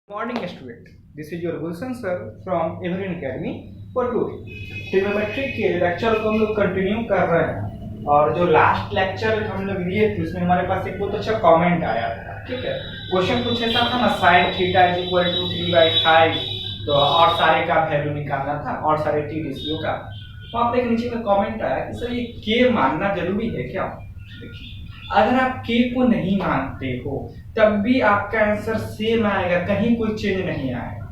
Morning student, this is your Gulshan sir from Evergreen Academy for today. Trigonometry के lecture को हम लोग continue कर रहे हैं और जो लास्ट लेक्चर हम लोग लिए थे उसमें हमारे पास एक बहुत अच्छा कमेंट आया था। ठीक है, क्वेश्चन कुछ ऐसा था ना, sin theta is equal to 3/5, तो और सारे का वैल्यू निकालना था और सारे टी रेशियो का। तो आप एक नीचे में कमेंट आया कि सर ये के मानना जरूरी है क्या। देखिए, अगर आप के को नहीं मानते हो तब भी आपका आंसर सेम आएगा, कहीं कोई चेंज नहीं आएगा।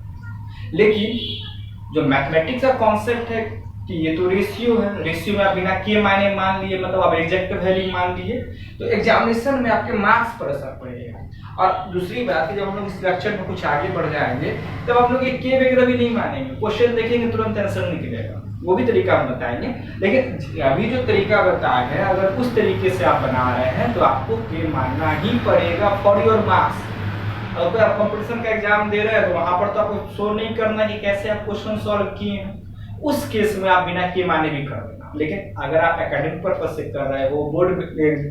लेकिन जो मैथमेटिक्स का कॉन्सेप्ट है कि ये तो रेशियो है, रेशियो में आप बिना के माने मान लिए, मतलब आप एग्जैक्ट वैल्यू मान लिए, तो एग्जामिनेशन में आपके मार्क्स पर असर पड़ेगा। और दूसरी बात है, जब हम लोग इस लेक्चर में कुछ आगे बढ़ जाएंगे तब हम लोग ये के वगैरह भी नहीं मानेंगे, क्वेश्चन देखेंगे तुरंत आंसर निकलेगा, वो भी तरीका हम बताएंगे। लेकिन अभी जो तरीका बताया है, अगर उस तरीके से आप बना रहे हैं तो आपको के मानना ही पड़ेगा फॉर योर मार्क्स। अगर आप कंपटीशन का एग्जाम दे रहे हैं तो वहां पर तो आपको शो नहीं करना कि कैसे आप क्वेश्चन सॉल्व किए हैं, उस केस में आप बिना के माने भी कर देना। लेकिन अगर आप एकेडमिक पर्पस से कर रहे हो, बोर्ड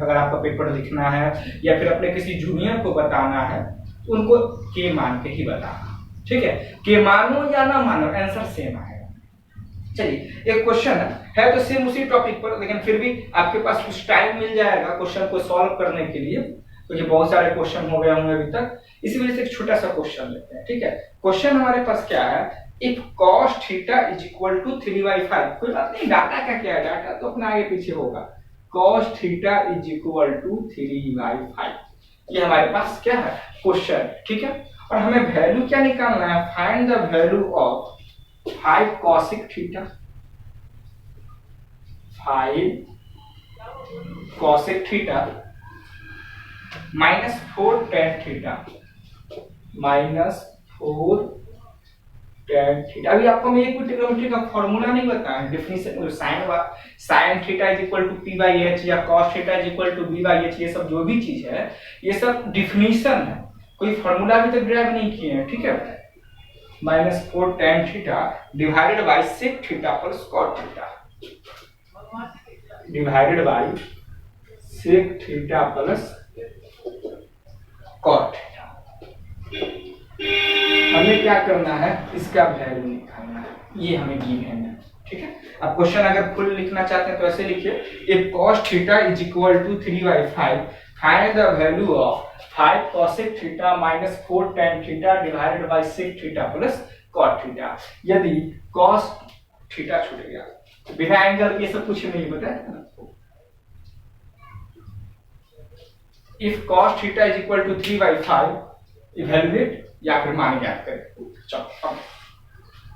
अगर आपका पेपर लिखना है या फिर अपने किसी जूनियर को बताना है, तो उनको के मान के ही बताना। ठीक है, के मानो या ना मानो आंसर सेम आएगा। चलिए, एक क्वेश्चन है तो सेम उसी टॉपिक पर, लेकिन फिर भी आपके पास कुछ टाइम मिल जाएगा क्वेश्चन को सॉल्व करने के लिए, क्योंकि बहुत सारे क्वेश्चन हो गए होंगे अभी तक। इसी वजह से एक छोटा सा क्वेश्चन लेते हैं। ठीक है, क्वेश्चन हमारे पास क्या है, if cos theta is equal to 3/5। कोई बात नहीं, डाटा का क्या है, डाटा तो अपना आगे पीछे होगा। cos theta is equal to 3/5, ये हमारे पास क्या है क्वेश्चन। ठीक है, और हमें वैल्यू क्या निकालना है, find the value of 5 cosic theta, 5 cosic theta minus 4 tan theta, minus 4 tan theta. अभी आपको मैं एक ट्रिग्नोमेट्री का फॉर्मूला नहीं बताया, definition sin theta is equal to p/h या cos theta is equal to b/h, ये सब जो भी चीज है ये सब डिफिनीशन है, कोई फॉर्मूला भी तक ड्राइव नहीं किए हैं। ठीक है, minus 4 tan theta divided by sec theta plus cot theta, divided by sec theta plus cot theta. हमें क्या करना है, इसका वैल्यू निकालना है, ये हमें गिवन है। ठीक है, अब क्वेश्चन अगर फुल लिखना चाहते हैं तो ऐसे लिखिए, if cos theta is equal to 3/5, find the value of 5 cosec theta minus 4 tan theta divided by sec theta plus cot theta. यदि cos थीटा छूट गया, बिना एंगल ये सब कुछ नहीं बताया। If cos theta is equal to 3/5, evaluate या फिर मान ज्ञात करें। चलो,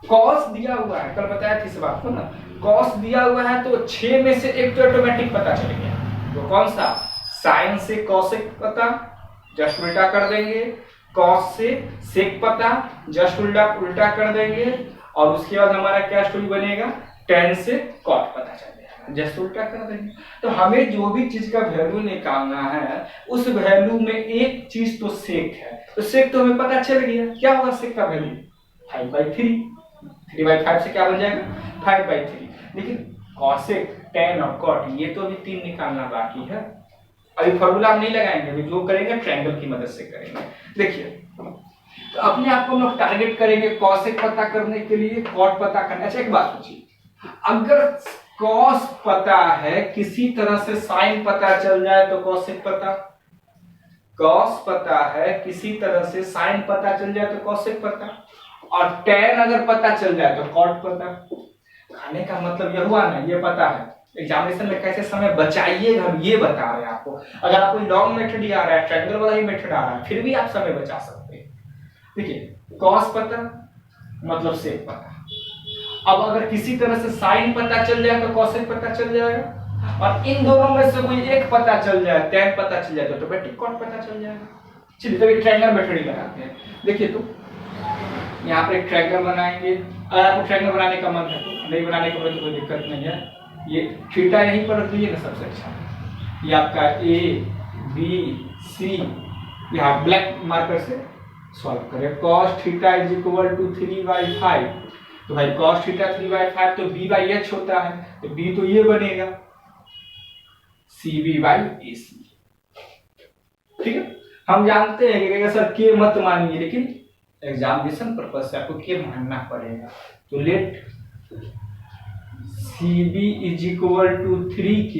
cos दिया हुआ है, कल बताया था इस बात को ना, cos दिया हुआ है तो 6 में से एक तो ऑटोमेटिक पता चल गया, तो कौन सा, sin से cosec पता, जस्ट उल्टा कर देंगे, cos से sec पता, जस्ट उल्टा कर देंगे, और उसके बाद हमारा क्या स्टोरी बनेगा, tan से cot पता चल जाएगा, जस्ट उल्टा कर देंगे। तो हमें जो भी चीज का वैल्यू निकालना है, उस वैल्यू में एक चीज तो sec है, तो sec तो हमें पता चल गया, क्या होगा sec का वैल्यू 5/3, 3/5 से क्या बन जाएगा 5/3। लेकिन cosec, tan और cot ये तो अभी 3 निकालना बाकी है, अभी फॉर्मूला हम नहीं लगाएंगे, अभी जो करेंगे ट्रायंगल की मदद से करेंगे। देखिए, तो अपने आप को हम लोग टारगेट करेंगे cosec पता करने के लिए, cot पता करने। अच्छा, एक बात सोचिए, अगर cos पता है, किसी तरह से sin पता चल जाए तो cosec पता, cos पता है, किसी तरह से sin पता चल जाए तो cosec पता, और tan अगर पता चल जाए तो cot पता। कहने का मतलब यह हुआ ना, ये पता है, एग्जामिनेशन में कैसे समय बचाइए हम ये बता रहे हैं आपको। अगर आपको लॉन्ग मेथड ही आ रहा है, ट्रायंगल वाला ही मेथड आ रहा है, फिर भी आप समय बचा सकते हैं। देखिए, cos पता मतलब sec पता, अब अगर किसी तरह से sin पता चल जाए तो cosec पता चल जाएगा, और इन दोनों में से कोई एक पता चल जाए, tan पता चल जाए तो ऑटोमेटिक cot पता चल जाएगा। चलिए, तो एक ट्रायंगल मेथड ही लगाते हैं। देखिए, तो यहाँ पर एक ट्रायंगल बनाएंगे, अगर आपको ट्रायंगल बनाने का मन है तो, नहीं बनाने का मन तो कोई दिक्कत नहीं है, ये थीटा यहीं पर रख दीजिए ना, सबसे अच्छा। ये आपका ए बी सी, यहाँ ब्लैक मार्कर से सॉल्व करें। cos theta is equal to 3/5, तो भाई cos थीटा 3/5 तो b/h होता है, तो b तो ये बनेगा cb/ac। ठीक है, हम जानते हैं कि सर के मत मानिए, लेकिन एग्जामिनेशन पर्पज से आपको क्या मानना पड़ेगा। तो let CB is equal to 3K,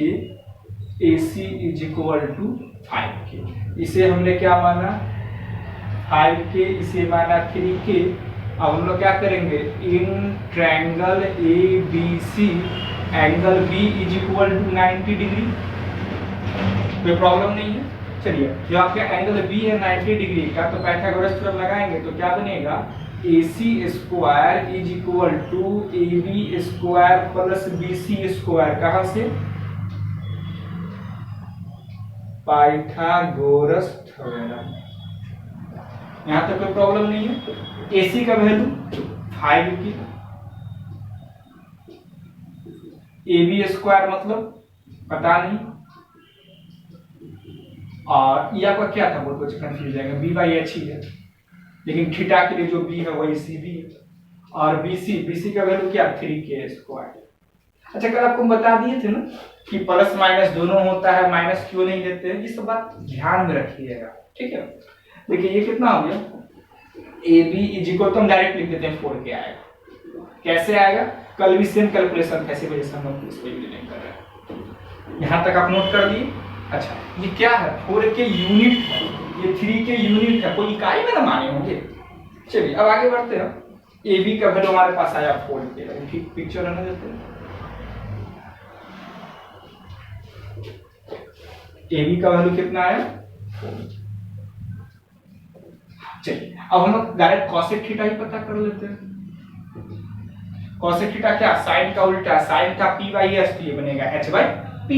AC is equal to 5K। इसे हमने क्या माना 5K, इसे माना 3K। अब हम लोग क्या करेंगे, in triangle ABC angle B is equal to 90 degree, कोई प्रॉब्लम नहीं है। चलिए जो आपका एंगल B है 90 डिग्री का, तो पाइथागोरस थ्योरम लगाएंगे तो क्या बनेगा, AC square is equal to AB square plus BC square. कहाँ से, पाइथागोरस थ्योरम। यहाँ तक कोई प्रॉब्लम नहीं है। AC का वैल्यू 5 की, AB स्क्वायर मतलब पता नहीं, और ये आपका क्या था, बहुत कुछ कंफ्यूज जाएगा, B/H ही है, लेकिन थीटा के लिए जो B है वही CB है, और BC का वैल्यू क्या 3K स्क्वायर। अच्छा कल आपको बता दिए थे ना कि प्लस माइनस दोनों होता है, माइनस क्यों नहीं देते हैं, ये सब बात ध्यान में रखिएगा, ठीक है। देखिए ये कितना हो गया, AB इज इक्वल तो हम डायरेक्ट लिख देते हैं 4K आएगा। कैसे आएगा, कल भी सेम कैलकुलेशन था, इसी वजह से हम लोग इसको यूज नहीं कर रहे। यहाँ तक आप नोट कर दिए। अच्छा ये क्या है, 4K यूनिट है, ये 3K यूनिट है, कोई इकाई में ना माने होंगे। चलिए अब आगे बढ़ते हैं। AB का वैल्यू हमारे पास आया 4K, ठीक पिक्चर रहने देते हैं। AB का वैल्यू कितना आया, चलिए अब हम लोग डायरेक्ट कॉसेक थीटा ही पता कर लेते हैं। कॉसेक थीटा क्या, साइन का उल्टा, साइन का P/S, तो ये बनेगा H/P।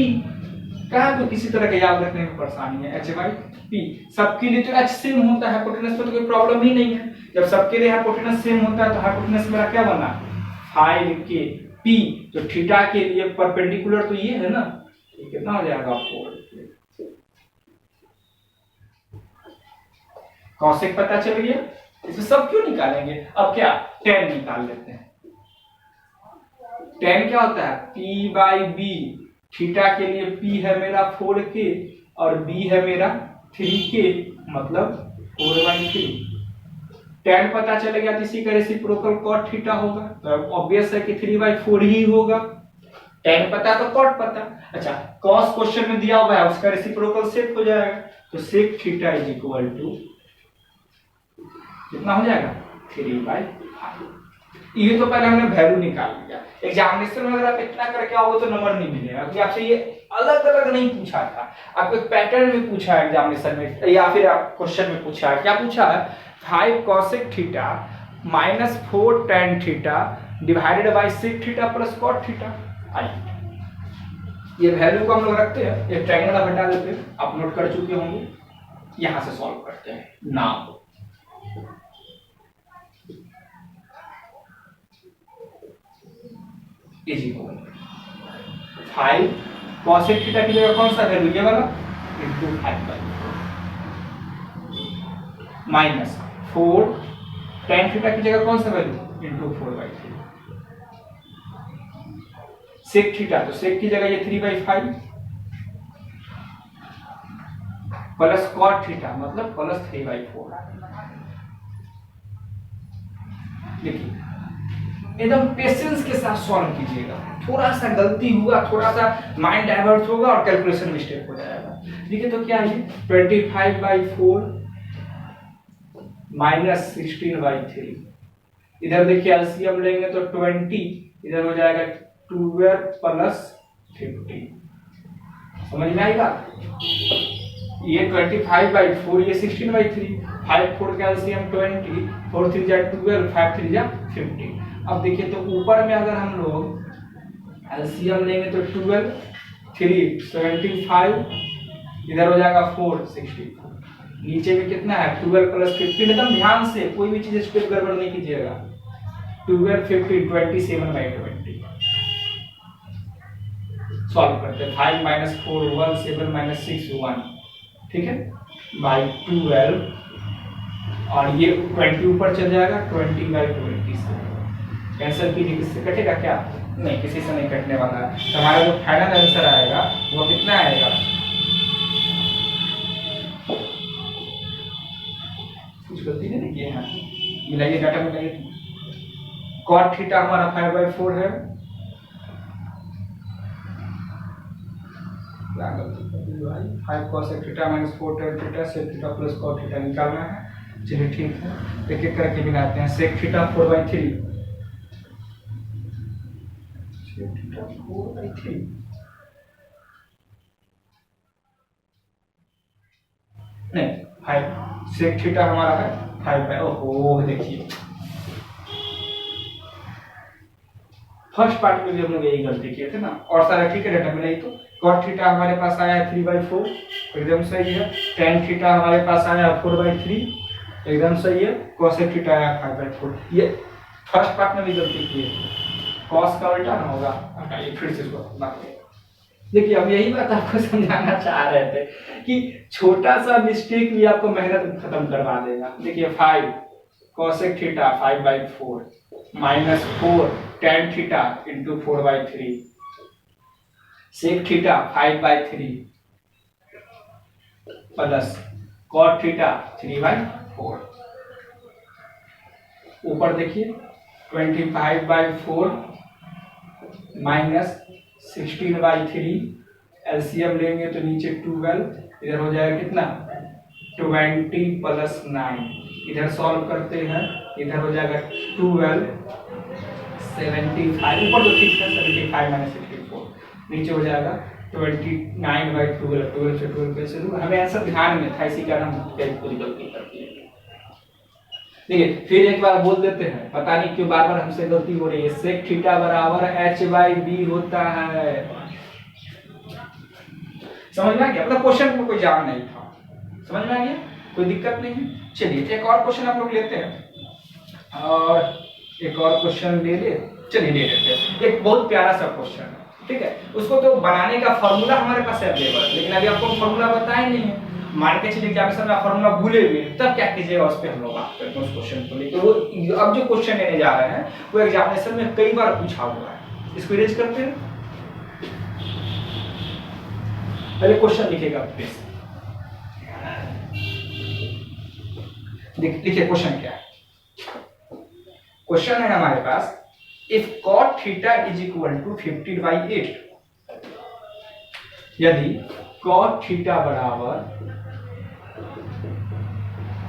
कहाँ तो किसी तरह का याद रखने में परेशानी है, H/P। सबके लिए तो H सेम होता है, हाइपोटेनस पे तो कोई प्रॉब्लम ही नहीं है। जब सबके लिए हाइपोटेनस सेम होता है तो हाइपोटेनस मेरा क्या बना 5K P, तो थीटा के लिए परपेंडिकुलर तो ये है ना, तो कितना हो जाएगा 4K। कॉसेक पता चल गया, इसमें सब क्यों निकालेंगे, अब क्या tan निकाल लेते हैं। tan क्या होता है, P/B। थीटा के लिए P है मेरा 4K और B है मेरा 3K, मतलब 4/3। tan पता चल गया तो इसी का रेसिप्रोकल cot थीटा होगा, तो ऑब्वियस है कि 3/4 ही होगा। tan पता तो cot पता। अच्छा cos क्वेश्चन में दिया हुआ है, उसका रेसिप्रोकल sec हो जाएगा, तो sec theta is equal to कितना हो जाएगा 3/5। ये तो पहले हमने वैल्यू निकाल लिया। एग्जामिनेशन में अगर आप इतना करके आओगे तो नंबर नहीं मिलेगा, क्योंकि आपसे ये अलग अलग नहीं पूछा था, आपको एक पैटर्न में पूछा है एग्जामिनेशन में, या फिर आप क्वेश्चन में पूछा है। क्या पूछा है, 5 cosec theta minus 4 tan theta divided by sec theta plus cot theta. ये वैल्यू को हम लोग रखते हैं, एक ट्रायंगल आप हटा देते हैं, आप नोट कर चुके होंगे। यहां से सॉल्व करते हैं now. Is equal 5 cosec theta की जगह कौन सा वैल्यू, ये वाला, इनटू 5/4 माइनस 4 tan थीटा की जगह कौन सा वैल्यू, इनटू 4/3 sec थीटा, तो sec की जगह ये 3/5 प्लस cot थीटा मतलब प्लस 3/4। देखिए एकदम पेशेंस के साथ सॉल्व कीजिएगा, थोड़ा सा गलती हुआ, थोड़ा सा माइंड डाइवर्ट होगा और कैलकुलेशन मिस्टेक हो जाएगा। देखिए तो क्या है 25/4 माइनस 16/3, इधर देखिए एलसीएम लेंगे तो 20, इधर हो जाएगा 12 प्लस 15। समझ में आएगा, ये 25/4, ये 16/3, 5 4 का एलसीएम 20, 4 3 जा 12, 5 3 जा 15। अब देखिए तो ऊपर में अगर हम लोग एलसीएम लेंगे तो 12 3 75, इधर हो जाएगा 4 64, नीचे में कितना है 12 प्लस 15। एकदम ध्यान से कोई भी चीज स्टेप गड़बड़ नहीं कीजिएगा। 12 15 27/20 सॉल्व करते हैं। 5 माइनस 4 1, 7 माइनस 6 1, ठीक है, बाई 12, और ये 20 ऊपर चल जाएगा 20/20 से कैंसिल कीजिए, किससे कटेगा क्या, नहीं किसी से नहीं कटने वाला है। तो हमारा जो फाइनल आंसर आएगा वो कितना आएगा, कुछ गलती नहीं की है, मिलाइए, डाटा मिलाइए। कॉट थीटा हमारा 5/4 है, क्या गलती कर दी भाई, 5 cosec theta minus 4 tan theta sec theta plus cot theta निकालना है। चलिए ठीक है, एक एक करके मिलाते हैं। sec थीटा 4/3, sec थीटा 4/3 नहीं 5, sec थीटा हमारा है 5, ओहो देखिए फर्स्ट पार्ट में भी हम लोग यही गलती किए थे ना, और सारा ठीक है, डाटा मिलाई। तो cot थीटा हमारे पास आया है 3/4, एकदम सही है। tan थीटा हमारे पास आया 4/3, एकदम सही है। cosec थीटा आया 5/4। ये फर्स्ट पार्ट में भी गलती की है, cos का उल्टा ना होगा। हटाइए फिर से इसको मानिए। देखिए अब यही बात आपको समझाना चाह रहे थे कि छोटा सा मिस्टेक भी आपको मेहनत खत्म करवा देगा। देखिए 5 cosec theta 5/4 minus 4 tan theta into 4/3 sec theta 5/3 plus cot theta 3/4। ऊपर देखिए 25/4 माइनस 16/3, एलसीएम लेंगे तो नीचे 12, इधर हो जाएगा कितना 20 प्लस 9, इधर सॉल्व करते हैं, इधर हो जाएगा 12 75, ऊपर तो ठीक है 75 माइनस 64, नीचे हो जाएगा 29/12, 12 से 12 कैसे दूर, हमें आंसर ध्यान में था, इसी कारण हम पूरी गलती करती है। देखिए फिर एक बार बोल देते हैं, पता नहीं क्यों बार बार हमसे गलती हो रही है। sec थीटा बराबर h/b होता है, समझ में आ गया? मतलब क्वेश्चन में कोई जान नहीं था, समझ में आ गया, कोई दिक्कत नहीं है। चलिए एक और क्वेश्चन आप लोग लेते हैं, और एक और क्वेश्चन ले ले, चलिए ले लेते हैं। एक बहुत प्यारा सा क्वेश्चन है, ठीक है, उसको तो बनाने का फॉर्मूला हमारे पास अवेलेबल है, लेकिन अभी आपको फॉर्मूला बताया नहीं है। मान के चलिए एग्जामिनेशन में फॉर्मूला भूले हुए, तब क्या कीजिएगा, उस पे हम लोग बात करते हैं उस क्वेश्चन को लेकर। वो अब जो क्वेश्चन लेने जा रहे हैं वो एग्जामिनेशन में कई बार पूछा हुआ है, इसको इरेज करते हैं। पहले क्वेश्चन लिखेगा प्लीज, देखिए क्वेश्चन क्या है। क्वेश्चन है हमारे पास, if cot theta is equal to 15/8, यदि cot थीटा बराबर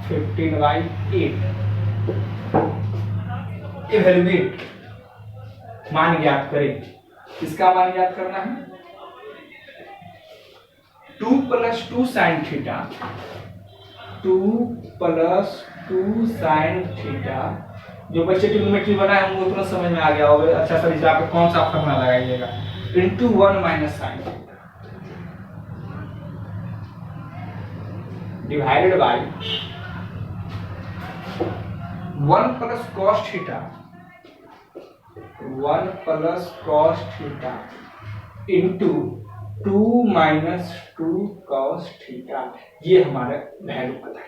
15/8, इवेलुएट मान ज्ञात करें। किसका मान ज्ञात करना है? 2 + 2 sin थीटा, 2 + 2 sin थीटा, जो बच्चे ट्रिग्नोमेट्री बनाए होंगे उतना समझ में आ गया होगा। अच्छा सर इस पे कौन सा फॉर्मूला लगाइएगा, into 1 - sin divided by 1 + cos theta, 1 + cos theta into 2 - 2 cos theta. ये हमारा वैल्यू पता है।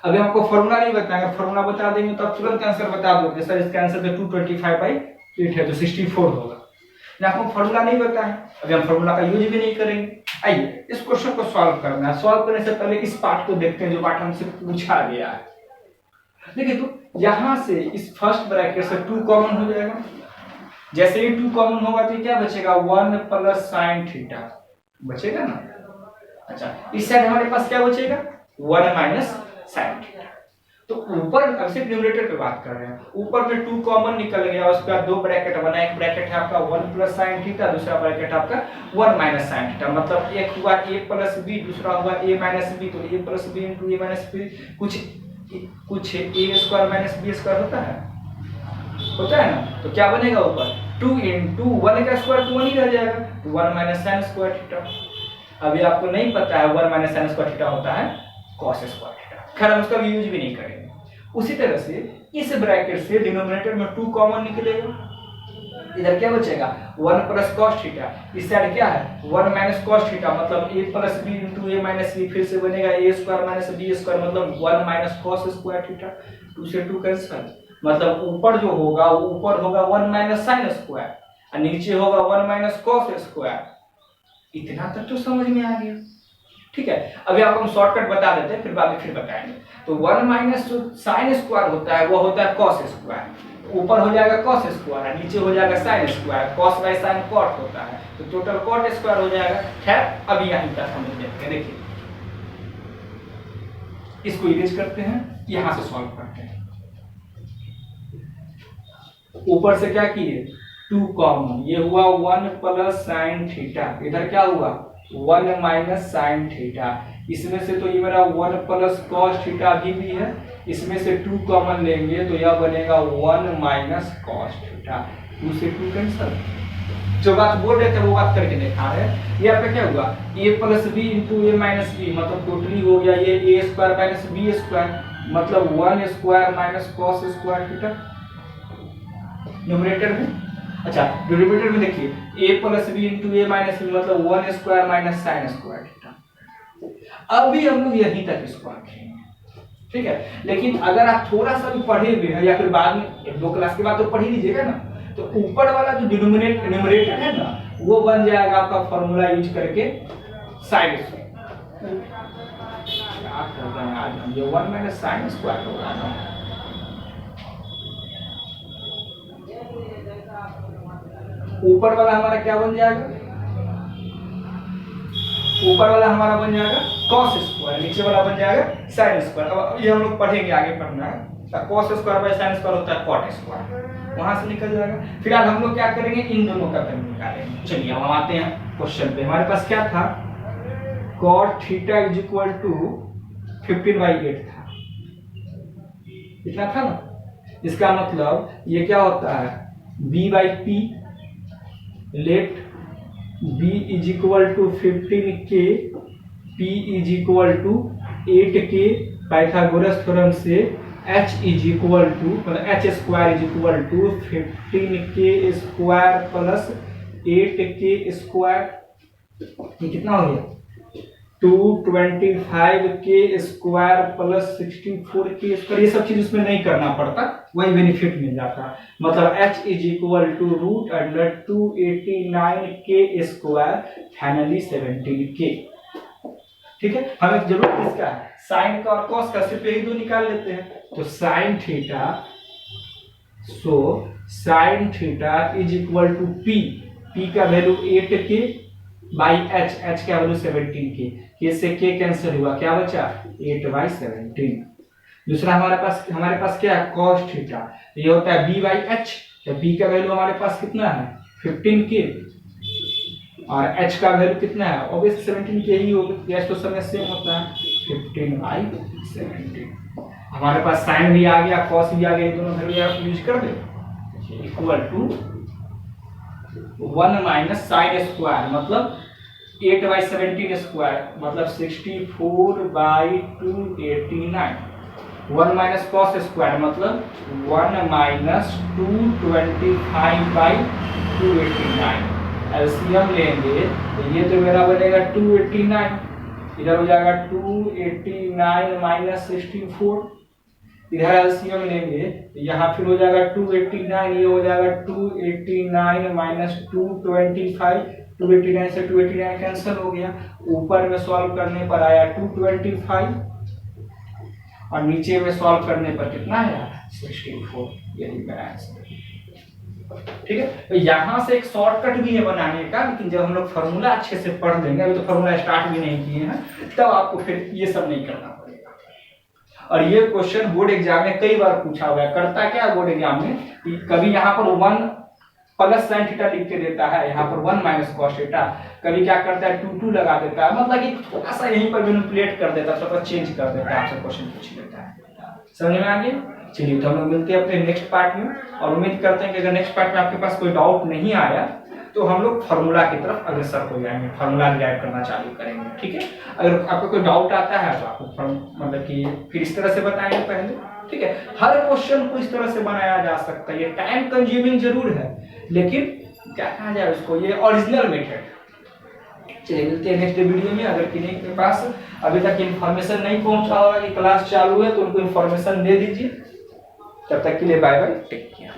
अभी हमको फॉर्मूला नहीं बताएंगे, फॉर्मूला बता देंगे तो आप तुरंत आंसर बता दोगे। सर इसका आंसर तो 225/8 है, तो 64 होगा। ना आपको फॉर्मूला नहीं बताएं, अभी हम फॉर्मूला का यूज भी नहीं करेंगे। आइए इस क्वेश्चन को सॉल्व करना है। सॉल्व करने से पहले इस पार्ट को देखते हैं, जो पार्ट हमसे पूछा गया है। देखिए तो यहां से इस फर्स्ट ब्रैकेट से 2 कॉमन हो जाएगा। जैसे ही 2 कॉमन होगा तो क्या बचेगा, 1 + sin थीटा बचेगा ना। अच्छा इस साइड हमारे पास क्या बचेगा, 1 - sin थीटा। तो ऊपर अब सिर्फ न्यूमरेटर पे बात कर रहे हैं, ऊपर में 2 कॉमन निकल गया, उसके बाद 2 ब्रैकेट बना। एक ब्रैकेट है आपका 1 + sin थीटा, दूसरा ब्रैकेट आपका 1 - sin थीटा। मतलब एक हुआ a + b, दूसरा हुआ a - b। तो a + b * a - b कुछ a² - b² होता है ना। तो क्या बनेगा ऊपर 2 * 1 का स्क्वायर, तो 1 ही रह जाएगा, 1 - sin² थीटा। अभी आपको नहीं पता है 1 - sin² थीटा होता है cos² थीटा। खैर हम उसका यूज भी नहीं करेंगे। उसी तरह से इस ब्रैकेट से डिनोमिनेटर में 2 कॉमन निकलेगा, इधर क्या बचेगा 1 + cos थीटा। इस साइड क्या है 1 - cos थीटा, मतलब a + b * a - b, फिर से बनेगा a² - b² मतलब 1 - cos² थीटा। 2 से 2 कैंसिल, मतलब ऊपर जो होगा वो ऊपर होगा 1 - sin² और नीचे होगा 1 - cos²। इतना तक तो समझ में आ गया, ठीक है, अभी आपको हम शॉर्टकट बता देते हैं, फिर बाद में फिर बताएंगे। तो 1 माइनस जो साइन स्क्वायर होता है वो होता है कॉस स्क्वायर, ऊपर हो जाएगा कॉस स्क्वायर, नीचे हो जाएगा sine square, cos by sine cot होता है, तो टोटल कॉट स्क्वायर हो जाएगा। खैर अभी यहीं तक हम देखते हैं, देखिए इसको इरेज करते हैं, यहां से सॉल्व करते हैं। ऊपर से क्या किए 2 कॉमन, ये हुआ 1 प्लस साइन थीटा, इधर क्या हुआ 1 माइनस साइन थीटा, इसमें से तो ये मेरा 1 प्लस कॉस थीटा भी है, इसमें से 2 कॉमन लेंगे तो यह बनेगा 1 माइनस कॉस थीटा, 2 से 2 कैंसिल। जो बात बोल रहे थे वो बात करके दिखा रहे हैं। ये आपका क्या हुआ a plus B into A minus B, मतलब टोटली हो गया ये A square minus B square, मतलब 1 square minus cos square theta numerator में। अच्छा डिनोमिनेटर में देखिए a plus B into A minus B, मतलब 1 square minus sine square theta. अभी हम लोग यहीं तक इसको रखेंगे, ठीक है। लेकिन अगर आप थोड़ा सा भी पढ़े हुए हैं या फिर बाद में 1-2 क्लास के बाद तो पढ़ ही लीजिएगा ना, तो ऊपर वाला जो न्यूमरेटर है ना वो बन जाएगा आपका फॉर्मूला यूज करके साइन स्क्वायर। क्या कर रहे हैं आज हम, ये 1 माइनस साइन स्क्वायर होगा ना, ऊपर वाला हमारा क्या बन जाएगा, ऊपर वाला हमारा बन जाएगा cos स्क्वायर, नीचे वाला बन जाएगा sin स्क्वायर। अब ये हम लोग पढ़ेंगे, आगे पढ़ना है। cos square by sin square होता है cot स्क्वायर, वहां से निकल जाएगा। फिलहाल हम लोग क्या करेंगे, इन दोनों का वैल्यू निकालेंगे। चलिए अब हम आते हैं क्वेश्चन पे। हमारे पास क्या था, cot theta is equal to 15/8 था, इतना था ना। इसका मतलब ये क्या होता है, b/p let b is equal to 15k, p is equal to 8k, Pythagoras theorem से h इज इक्वल टू मतलब h square is equal to 15k square plus 8k square, ये कितना हो गया 225k square plus 64k square. ये सब चीज इसमें नहीं करना पड़ता, वही बेनिफिट मिल जाता। मतलब h is equal to root under 289k square finally 17k। ठीक है, हमें जरूरत किसका है, साइन का और कॉस का, सिर्फ यही दो निकाल लेते हैं। तो sine theta, so sine theta is equal to p का वैल्यू 8k बाई h का वैल्यू 17k, k से k कैंसिल हुआ, क्या बचा 8/17। दूसरा हमारे पास क्या है cos थीटा, ये होता है b/h, तो b का वैल्यू हमारे पास कितना है 15k और h का वैल्यू कितना है ऑब्वियसली 17k ही होगा, h तो समय सेम होता है 15/17। हमारे पास sin भी आ गया cos भी आ गया, दोनों वैल्यू आप यूज कर दे equal to 1 minus sine square मतलब 8/17 स्क्वायर मतलब 64/289, 1 माइनस कॉस स्क्वायर मतलब 1 माइनस 225/289। एलसीएम लेंगे तो ये तो मेरा बनेगा 289, इधर हो जाएगा 289 माइनस 64, इधर एलसीएम लेंगे तो यहाँ फिर हो जाएगा 289, ये हो जाएगा 289 माइनस 225, 289 से 289 कैंसिल हो गया। ऊपर में सॉल्व करने पर आया 225 और नीचे में सॉल्व करने पर कितना आया 64, यही मेरा आंसर। ठीक है, तो यहाँ से एक शॉर्टकट भी है बनाने का, लेकिन जब हम लोग फॉर्मूला अच्छे से पढ़ लेंगे, अभी तो फॉर्मूला स्टार्ट भी नहीं किए हैं, तब आपको फिर ये सब नहीं करना पड़ेगा। और ये क्वेश्चन बोर्ड एग्जाम में कई बार पूछा हुआ है। करता क्या बोर्ड एग्जाम में, कभी यहाँ पर 1 प्लस साइन थीटा लिख के देता है, यहाँ पर 1 माइनस कॉस थीटा, कभी क्या करता है 2 लगा देता है, मतलब कि थोड़ा सा यहीं पर मैनिपुलेट कर देता है, थोड़ा चेंज कर देता है, आपसे क्वेश्चन पूछ लेता है। समझ में आ गया? चलिए तो हम लोग मिलते हैं अपने नेक्स्ट पार्ट में, और उम्मीद करते हैं कि अगर नेक्स्ट पार्ट में आपके पास कोई डाउट नहीं आया तो हम लोग फार्मूला की तरफ अग्रसर हो जाएंगे, फार्मूला डिराइव करना चालू करेंगे। ठीक है, अगर आपको कोई डाउट आता है तो आपको मतलब कि फिर इस तरह से बताएंगे पहले। ठीक है, हर क्वेश्चन को इस तरह से बनाया जा सकता है, ये टाइम कंज्यूमिंग जरूर है, लेकिन क्या कहा जाए उसको, ये ओरिजिनल मेथड। चलिए मिलते हैं नेक्स्ट वीडियो में। अगर किसी के पास अभी तक इन्फॉर्मेशन नहीं पहुंचा होगा कि क्लास चालू है तो उनको इन्फॉर्मेशन दे दीजिए। तब तक के लिए बाय बाय, टेक केयर।